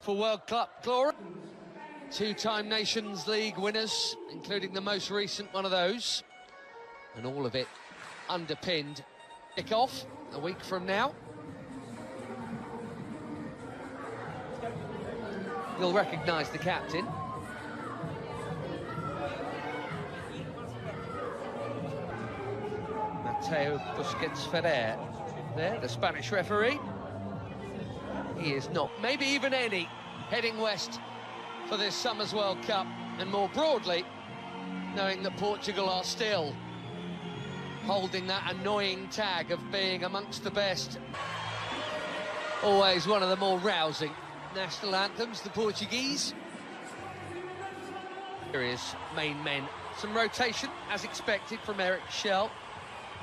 for World Cup glory. Two-time Nations League winners, including the most recent one of those. And all of it underpinned. Kick-off a week from now. You'll recognise the captain. Mateo Busquets Ferrer, there, the Spanish referee. He is not, maybe even any, heading west for this summer's World Cup, and more broadly, knowing that Portugal are still holding that annoying tag of being amongst the best. Always one of the more rousing national anthems, the Portuguese. Here is main men. Some rotation, as expected, from Eric Schell.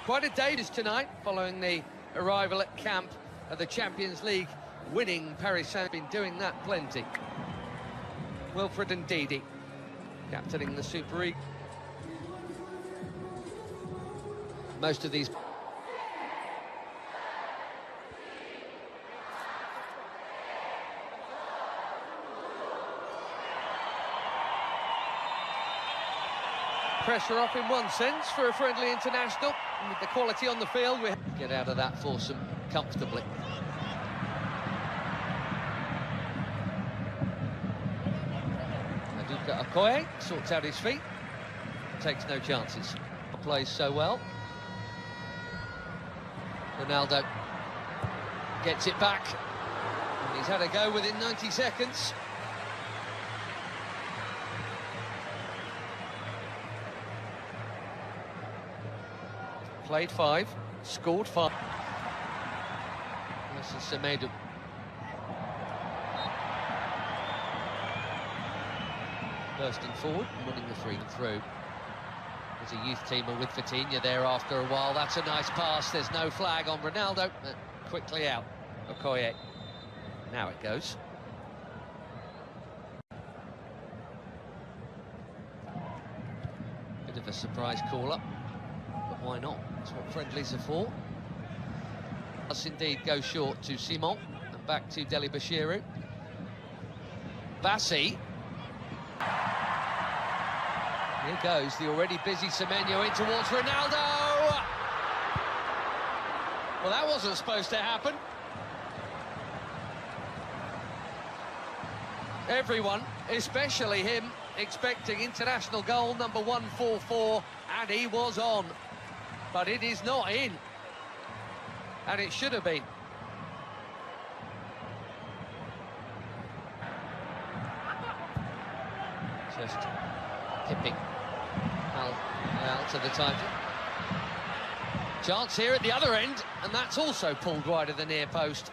Quite a day tonight, following the arrival at camp of the Champions League winning Paris Saint-Germain. Been doing that plenty. Wilfred Ndidi, captaining the Super League. Most of these... Pressure off in one sense for a friendly international, and with the quality on the field, we get out of that foursome comfortably. Maduka Okoye sorts out his feet, takes no chances. Plays so well. Ronaldo gets it back, and he's had a go within 90 seconds. Played 5, scored 5. This is Semedo. Bursting forward and winning the free through. There's a youth teamer with Vitinha there after a while. That's a nice pass. There's no flag on Ronaldo. Quickly out. Okoye. Now it goes. Bit of a surprise call-up. But why not? That's what friendlies are for. Does indeed go short to Simon and back to Deli Bashiru. Bassi. Here goes the already busy Semenyo in towards Ronaldo. Well, that wasn't supposed to happen. Everyone, especially him, expecting international goal number 144, and he was on. But it is not in, and it should have been. Just tipping out to the time. Chance here at the other end, and that's also pulled wide of the near post.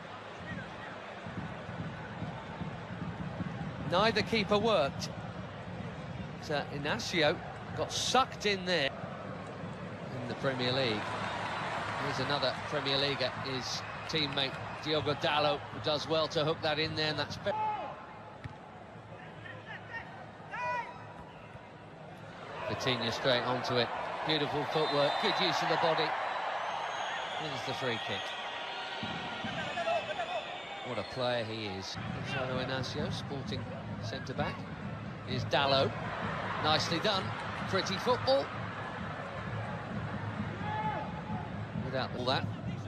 Neither keeper worked. So Inacio got sucked in there. In the Premier League. Here's another Premier Leaguer, his teammate Diogo Dalot, who does well to hook that in there, and that's... Vitinha straight onto it. Beautiful footwork, good use of the body. Here's the free kick. What a player he is. Gonzalo Inacio, sporting centre-back. Here's Dalot. Nicely done. Pretty football. Without all that,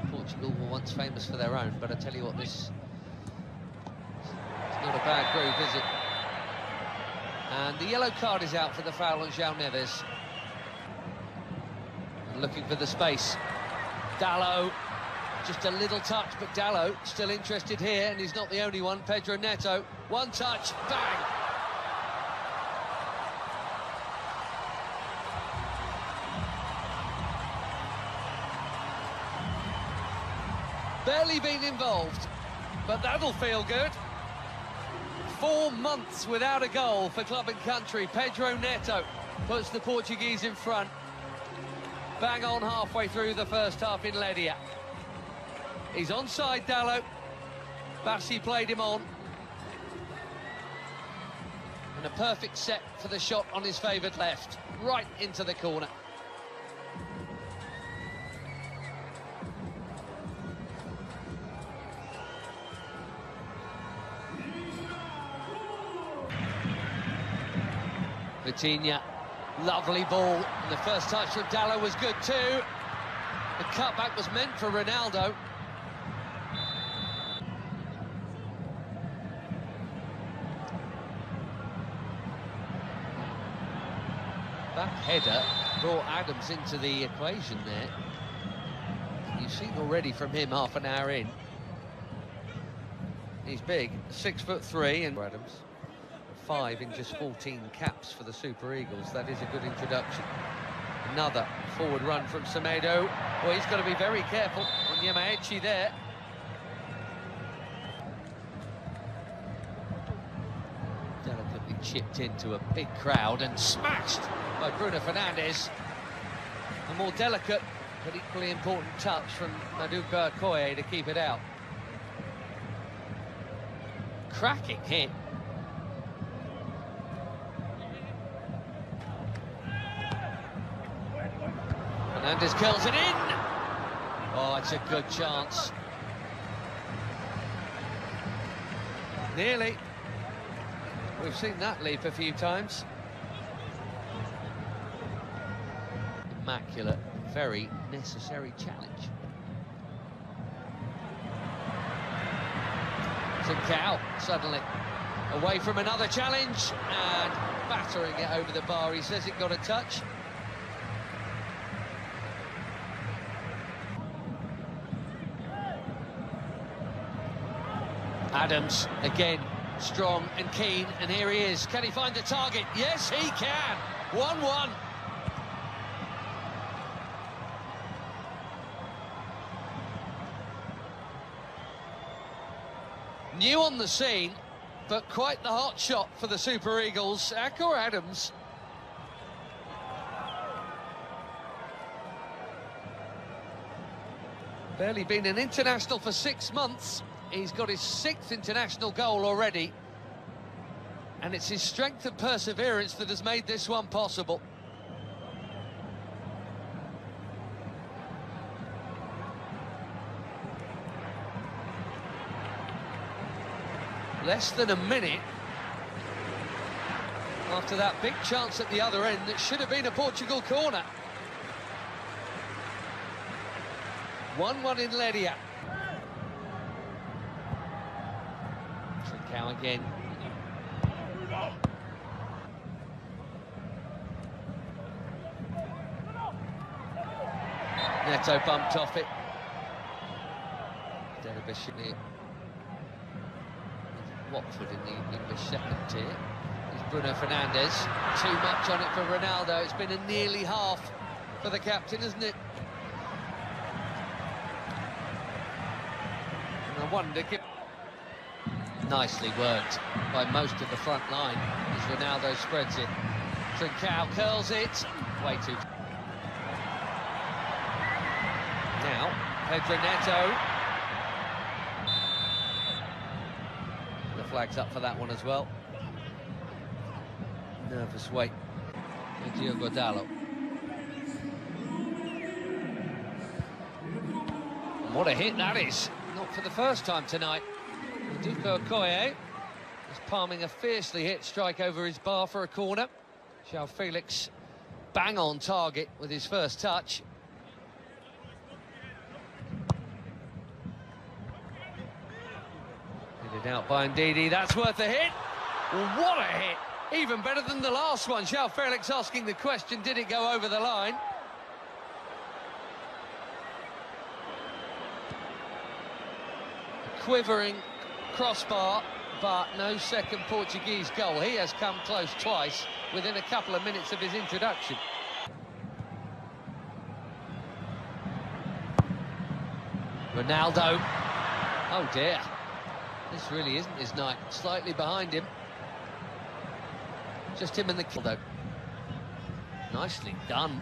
Portugal were once famous for their own, but I tell you what, this is not a bad groove, is it? And the yellow card is out for the foul on João Neves. Looking for the space. Dalot, just a little touch, but Dalot still interested here, and he's not the only one. Pedro Neto, one touch, bang! Barely been involved, but that'll feel good. 4 months without a goal for club and country. Pedro Neto puts the Portuguese in front. Bang on halfway through the first half in Ledia. He's onside, Dalot. Bassi played him on. And a perfect set for the shot on his favoured left. Right into the corner. Coutinho, lovely ball, and the first touch from Dalot was good too. The cutback was meant for Ronaldo. That header brought Adams into the equation there. You've seen already from him half an hour in. He's big, 6'3", and Adams. 5 in just 14 caps for the Super Eagles. That is a good introduction. Another forward run from Semedo. Well, he's got to be very careful on Yamaechi there. Delicately chipped into a big crowd and smashed by Bruno Fernandes. A more delicate but equally important touch from Maduka Okoye to keep it out. Cracking hit. Fernandes curls it in. Oh, it's a good chance. Nearly. We've seen that leap a few times. Immaculate, very necessary challenge. Trincao suddenly away from another challenge and battering it over the bar. He says it got a touch. Adams again, strong and keen, and here he is. Can he find the target? Yes, he can. 1-1. New on the scene, but quite the hot shot for the Super Eagles. Akor Adams. Barely been an international for 6 months. He's got his 6th international goal already. And it's his strength and perseverance that has made this one possible. Less than a minute after that big chance at the other end that should have been a Portugal corner. 1-1 in Ledia. Trincao again. Neto bumped off it. Derbyshire. Watford in the English second tier. It's Bruno Fernandes. Too much on it for Ronaldo. It's been a nearly half for the captain, isn't it? And I wonder... Nicely worked by most of the front line as Ronaldo spreads it. Trincao curls it. Way too... Now, Pedro Neto. The flag's up for that one as well. Nervous wait for Diogo Dalot. What a hit that is. Not for the first time tonight. Maduka Okoye is palming a fiercely hit strike over his bar for a corner. João Felix bang on target with his first touch. Headed out by Ndidi, that's worth a hit. Well, what a hit! Even better than the last one. João Felix asking the question, did it go over the line? A quivering crossbar, but no second Portuguese goal. He has come close twice within a couple of minutes of his introduction. Ronaldo. Oh dear. This really isn't his night. Slightly behind him. Just him and the kill, though. Nicely done.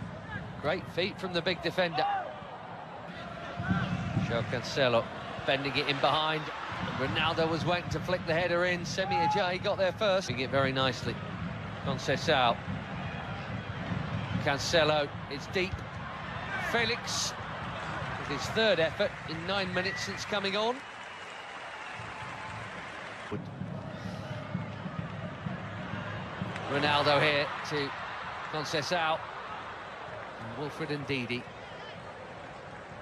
Great feet from the big defender. João Cancelo bending it in behind. Ronaldo was waiting to flick the header in. Semi Ajayi got there first. Doing it very nicely. Conceição. Cancelo, it's deep. Felix with his third effort in 9 minutes since coming on. Ronaldo here to Conceição. And Wilfred Ndidi.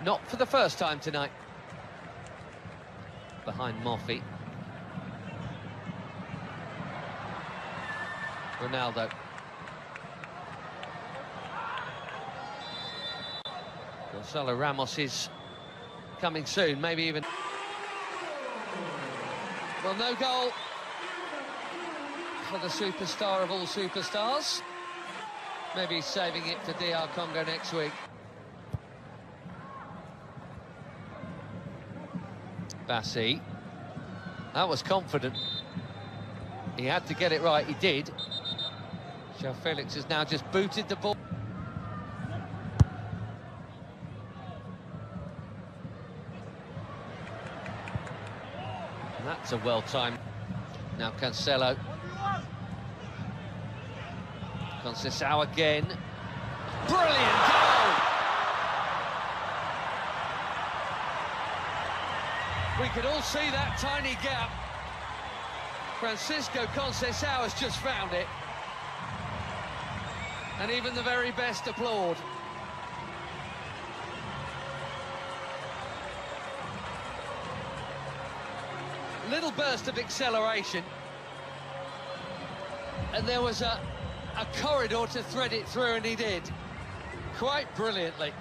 Not for the first time tonight. Behind Moffi. Ronaldo. Gonzalo Ramos is coming soon, maybe even... Well, no goal for the superstar of all superstars. Maybe he's saving it for DR Congo next week. Bassi. That was confident. He had to get it right, he did. João Felix has now just booted the ball. And that's a well-timed. Now Cancelo. Conceição again. Brilliant goal! We could all see that tiny gap. Francisco Conceição has just found it. And even the very best applaud. Little burst of acceleration. And there was a corridor to thread it through, and he did. Quite brilliantly.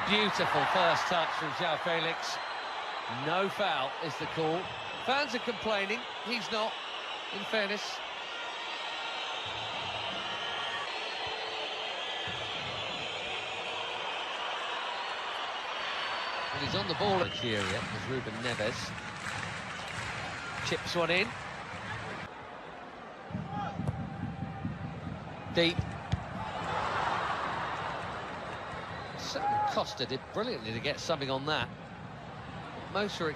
Beautiful first touch from João Felix. No foul is the call. Fans are complaining, he's not, in fairness. And he's on the ball at Nigeria as Ruben Neves. Chips one in. Deep. Costa did brilliantly to get something on that. Most are